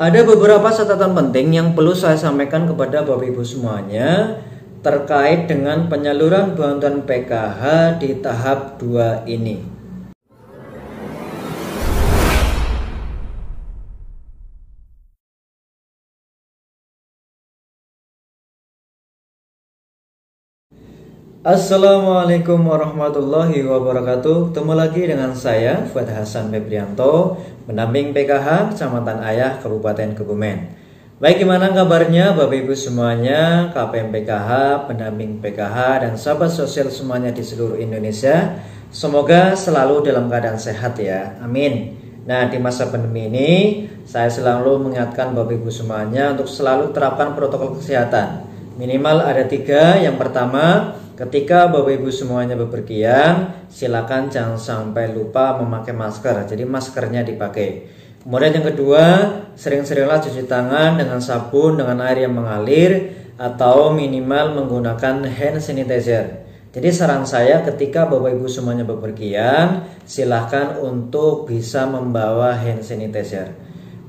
Ada beberapa catatan penting yang perlu saya sampaikan kepada Bapak Ibu semuanya terkait dengan penyaluran bantuan PKH di tahap 2 ini. Assalamualaikum warahmatullahi wabarakatuh. Ketemu lagi dengan saya Fuad Hasan Febrianto, pendamping PKH Kecamatan Ayah Kabupaten Kebumen. Baik, gimana kabarnya Bapak Ibu semuanya, KPM PKH, pendamping PKH, dan sahabat sosial semuanya di seluruh Indonesia? Semoga selalu dalam keadaan sehat ya, amin. Nah, di masa pandemi ini saya selalu mengingatkan Bapak Ibu semuanya untuk selalu terapkan protokol kesehatan. Minimal ada 3. Yang pertama, ketika Bapak Ibu semuanya bepergian, silakan jangan sampai lupa memakai masker. Jadi maskernya dipakai. Kemudian yang kedua, sering-seringlah cuci tangan dengan sabun dengan air yang mengalir atau minimal menggunakan hand sanitizer. Jadi saran saya ketika Bapak Ibu semuanya bepergian, silahkan untuk bisa membawa hand sanitizer.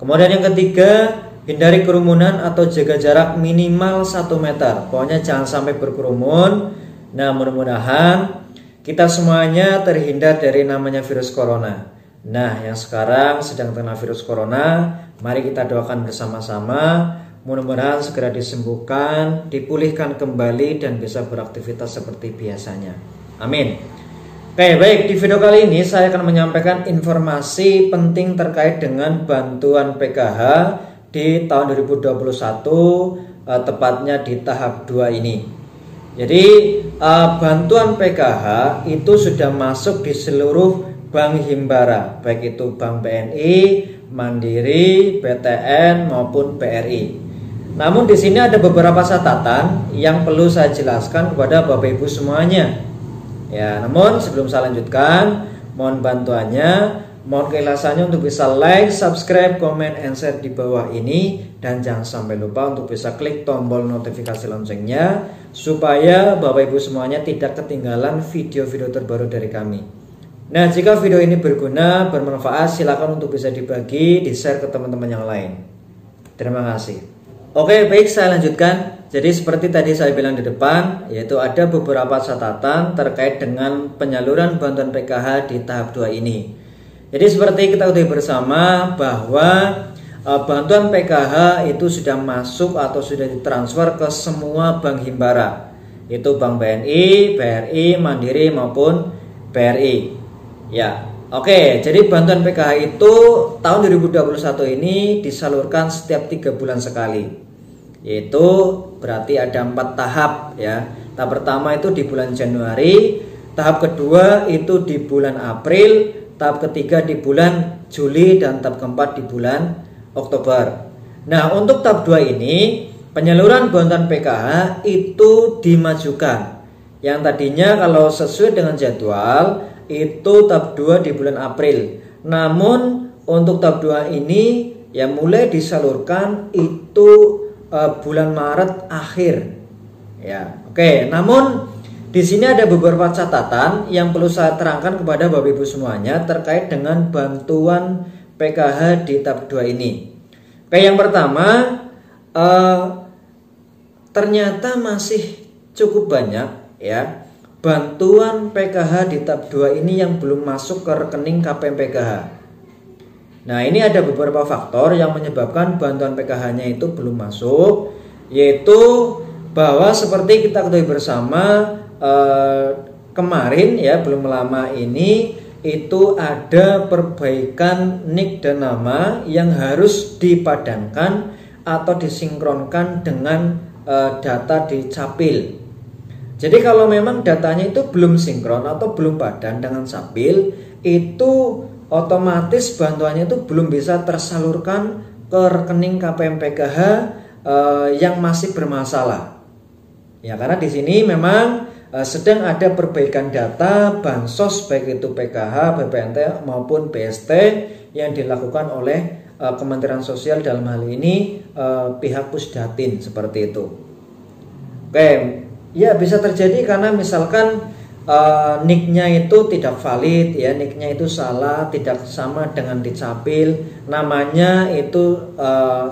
Kemudian yang ketiga, hindari kerumunan atau jaga jarak minimal 1 meter. Pokoknya jangan sampai berkerumun. Nah, mudah-mudahan kita semuanya terhindar dari namanya virus corona. Nah, yang sekarang sedang terkena virus corona, mari kita doakan bersama-sama. Mudah-mudahan segera disembuhkan, dipulihkan kembali, dan bisa beraktivitas seperti biasanya. Amin. Oke, baik, di video kali ini saya akan menyampaikan informasi penting terkait dengan bantuan PKH di tahun 2021, tepatnya di tahap 2 ini. Jadi bantuan PKH itu sudah masuk di seluruh bank himbara, baik itu Bank BNI, Mandiri, BTN maupun BRI. Namun di sini ada beberapa catatan yang perlu saya jelaskan kepada Bapak Ibu semuanya. Ya, namun sebelum saya lanjutkan, mohon bantuannya, mohon keikhlasannya untuk bisa like, subscribe, comment, and share di bawah ini, dan jangan sampai lupa untuk bisa klik tombol notifikasi loncengnya supaya Bapak Ibu semuanya tidak ketinggalan video-video terbaru dari kami. Nah, jika video ini berguna, bermanfaat, silakan untuk bisa dibagi, di-share ke teman-teman yang lain. Terima kasih. Oke, baik, saya lanjutkan. Jadi seperti tadi saya bilang di depan, yaitu ada beberapa catatan terkait dengan penyaluran bantuan PKH di tahap 2 ini. Jadi seperti kita ketahui bersama bahwa bantuan PKH itu sudah masuk atau sudah ditransfer ke semua bank himbara, yaitu Bank BNI, BRI, Mandiri maupun BRI. Ya, oke. Jadi bantuan PKH itu tahun 2021 ini disalurkan setiap 3 bulan sekali, yaitu berarti ada 4 tahap ya. Tahap pertama itu di bulan Januari, tahap kedua itu di bulan April, tahap ketiga di bulan Juli, dan tahap keempat di bulan Oktober. Nah, untuk tahap 2 ini penyaluran bantuan PKH itu dimajukan. Yang tadinya kalau sesuai dengan jadwal itu tahap 2 di bulan April. Namun untuk tahap 2 ini yang mulai disalurkan itu bulan Maret akhir. Ya, oke. Namun di sini ada beberapa catatan yang perlu saya terangkan kepada Bapak Ibu semuanya terkait dengan bantuan PKH di tahap 2 ini. Oke, yang pertama, ternyata masih cukup banyak ya bantuan PKH di tahap 2 ini yang belum masuk ke rekening KPM PKH. Nah, ini ada beberapa faktor yang menyebabkan bantuan PKH-nya itu belum masuk, yaitu bahwa seperti kita ketahui bersama, kemarin ya, belum lama ini itu ada perbaikan NIK dan nama yang harus dipadankan atau disinkronkan dengan data di Capil. Jadi kalau memang datanya itu belum sinkron atau belum padan dengan Capil, itu otomatis bantuannya itu belum bisa tersalurkan ke rekening KPM PKH yang masih bermasalah. Ya, karena di sini memang sedang ada perbaikan data bansos baik itu PKH, BPNT maupun BST yang dilakukan oleh Kementerian Sosial, dalam hal ini pihak Pusdatin seperti itu. Oke, ya bisa terjadi karena misalkan nicknya itu tidak valid ya, nicknya itu salah, tidak sama dengan dicapil, namanya itu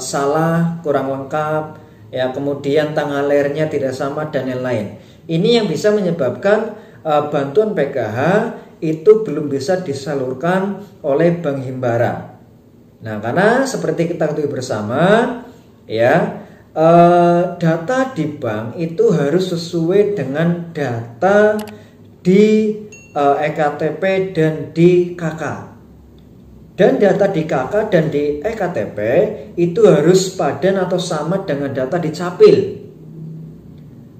salah, kurang lengkap ya, kemudian tanggal lahirnya tidak sama dan lain-lain. Ini yang bisa menyebabkan bantuan PKH itu belum bisa disalurkan oleh Bank Himbara. Nah, karena seperti kita ketahui bersama ya, data di bank itu harus sesuai dengan data di EKTP dan di KK. Dan data di KK dan di EKTP itu harus padan atau sama dengan data di Capil.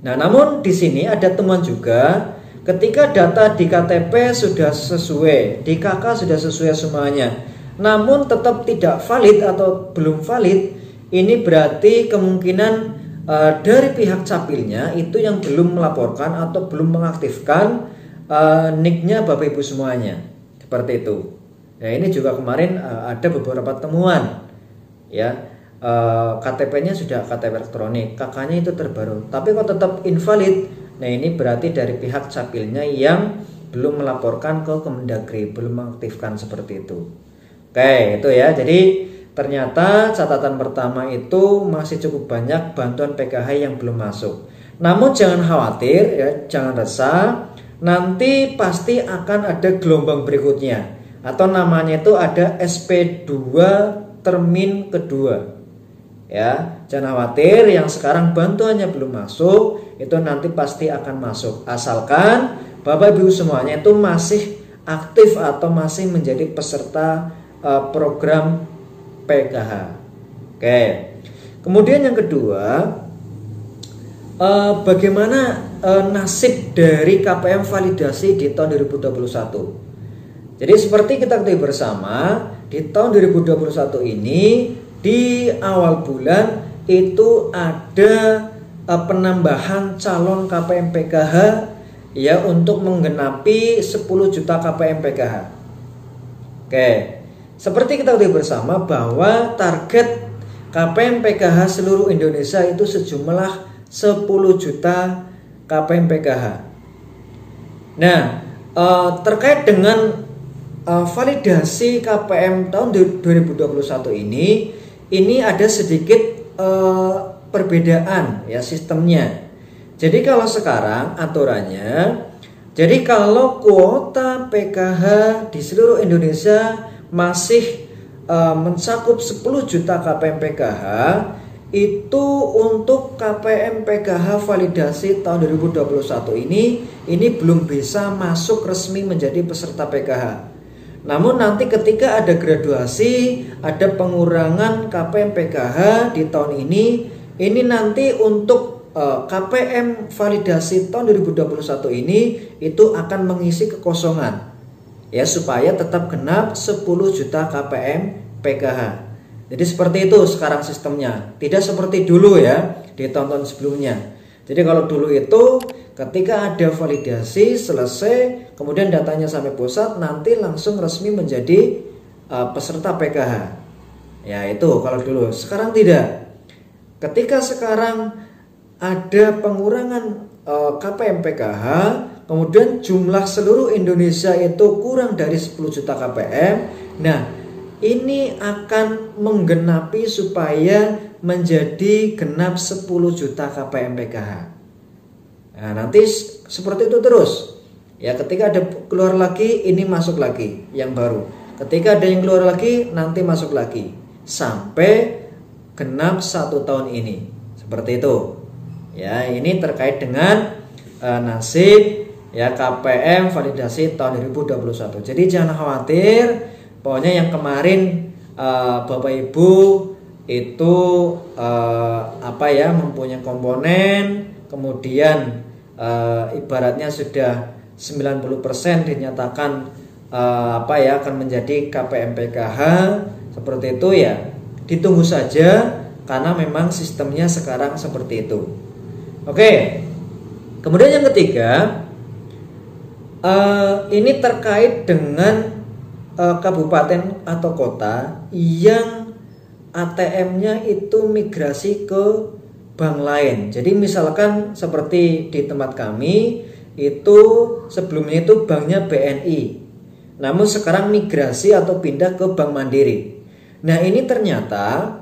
Nah, namun di sini ada temuan juga, ketika data di KTP sudah sesuai, di KK sudah sesuai semuanya, namun tetap tidak valid atau belum valid, ini berarti kemungkinan dari pihak Capilnya itu yang belum melaporkan atau belum mengaktifkan nicknya Bapak Ibu semuanya, seperti itu. Nah, ini juga kemarin ada beberapa temuan ya, KTP-nya sudah KTP elektronik, KK-nya itu terbaru, tapi kok tetap invalid. Nah, ini berarti dari pihak Capilnya yang belum melaporkan ke Kemendagri, belum mengaktifkan seperti itu. Oke, itu ya. Jadi ternyata catatan pertama itu masih cukup banyak bantuan PKH yang belum masuk. Namun jangan khawatir ya, jangan resah. Nanti pasti akan ada gelombang berikutnya, atau namanya itu ada SP2 termin kedua. Ya, jangan khawatir yang sekarang bantuannya belum masuk, itu nanti pasti akan masuk. Asalkan Bapak Ibu semuanya itu masih aktif atau masih menjadi peserta program PKH. Oke. Kemudian yang kedua, bagaimana nasib dari KPM validasi di tahun 2021? Jadi seperti kita ketahui bersama, di tahun 2021 ini di awal bulan itu ada penambahan calon KPM PKH ya, untuk menggenapi 10 juta KPM PKH. Oke. Seperti kita ketahui bersama bahwa target KPM PKH seluruh Indonesia itu sejumlah 10 juta KPM PKH. Nah, terkait dengan validasi KPM tahun 2021 ini ada sedikit perbedaan ya sistemnya. Jadi kalau sekarang aturannya, jadi kalau kuota PKH di seluruh Indonesia masih mencakup 10 juta KPM PKH, itu untuk KPM PKH validasi tahun 2021 ini belum bisa masuk resmi menjadi peserta PKH. Namun nanti ketika ada graduasi, ada pengurangan KPM PKH di tahun ini nanti untuk KPM validasi tahun 2021 ini itu akan mengisi kekosongan ya, supaya tetap genap 10 juta KPM PKH. Jadi seperti itu sekarang sistemnya, tidak seperti dulu ya di tahun-tahun sebelumnya. Jadi kalau dulu itu ketika ada validasi selesai, kemudian datanya sampai pusat, nanti langsung resmi menjadi peserta PKH. Ya itu kalau dulu. Sekarang tidak. Ketika sekarang ada pengurangan KPM PKH, kemudian jumlah seluruh Indonesia itu kurang dari 10 juta KPM. Nah, ini akan menggenapi supaya menjadi genap 10 juta KPM PKH. Nah, nanti seperti itu terus. Ya, ketika ada keluar lagi, ini masuk lagi yang baru. Ketika ada yang keluar lagi, nanti masuk lagi sampai genap 1 tahun ini. Seperti itu. Ya, ini terkait dengan nasib ya KPM validasi tahun 2021. Jadi jangan khawatir. Pokoknya yang kemarin Bapak Ibu itu mempunyai komponen, kemudian ibaratnya sudah 90% dinyatakan akan menjadi KPM PKH seperti itu ya, ditunggu saja karena memang sistemnya sekarang seperti itu. Oke. Kemudian yang ketiga, ini terkait dengan kabupaten atau kota yang ATM-nya itu migrasi ke bank lain. Jadi misalkan seperti di tempat kami itu sebelumnya itu banknya BNI, namun sekarang migrasi atau pindah ke Bank Mandiri. Nah ini ternyata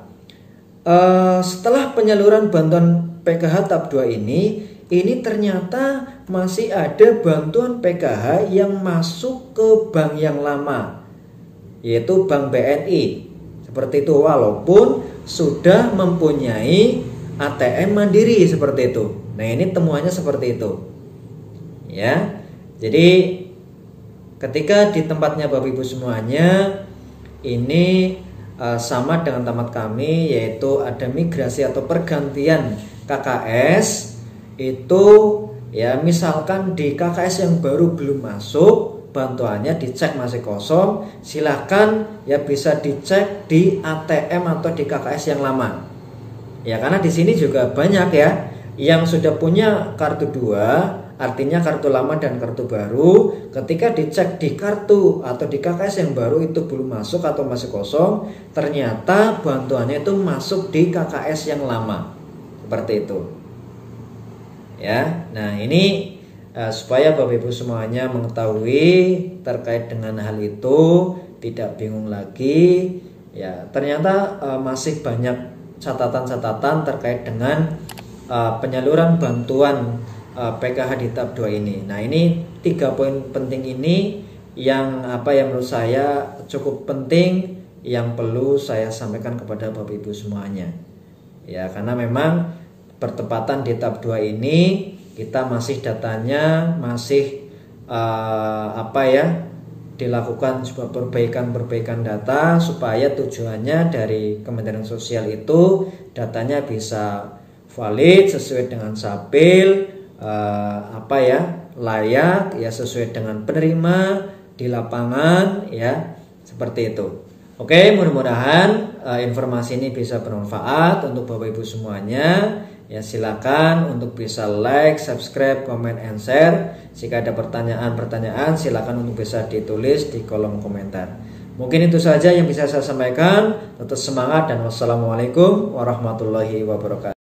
setelah penyaluran bantuan PKH tahap 2 ini ternyata masih ada bantuan PKH yang masuk ke bank yang lama, yaitu Bank BNI. Seperti itu, walaupun sudah mempunyai ATM Mandiri seperti itu. Nah ini temuannya seperti itu ya. Jadi ketika di tempatnya Bapak Ibu semuanya ini sama dengan tempat kami, yaitu ada migrasi atau pergantian KKS itu ya, misalkan di KKS yang baru belum masuk bantuannya, dicek masih kosong, silahkan ya bisa dicek di ATM atau di KKS yang lama ya, karena di sini juga banyak ya yang sudah punya kartu 2, artinya kartu lama dan kartu baru. Ketika dicek di kartu atau di KKS yang baru itu belum masuk atau masih kosong, ternyata bantuannya itu masuk di KKS yang lama, seperti itu ya. Nah ini supaya Bapak Ibu semuanya mengetahui terkait dengan hal itu, tidak bingung lagi ya. Ternyata masih banyak catatan-catatan terkait dengan penyaluran bantuan PKH di tahap 2 ini. Nah ini 3 poin penting ini yang menurut saya cukup penting, yang perlu saya sampaikan kepada Bapak Ibu semuanya ya, karena memang bertepatan di tahap 2 ini kita masih datanya masih dilakukan sebuah perbaikan data, supaya tujuannya dari Kementerian Sosial itu datanya bisa valid sesuai dengan SAPIL, layak ya, sesuai dengan penerima di lapangan ya, seperti itu. Oke, mudah-mudahan informasi ini bisa bermanfaat untuk Bapak Ibu semuanya ya. Silakan untuk bisa like, subscribe, comment, and share. Jika ada pertanyaan silakan untuk bisa ditulis di kolom komentar. Mungkin itu saja yang bisa saya sampaikan. Tetap semangat dan wassalamualaikum warahmatullahi wabarakatuh.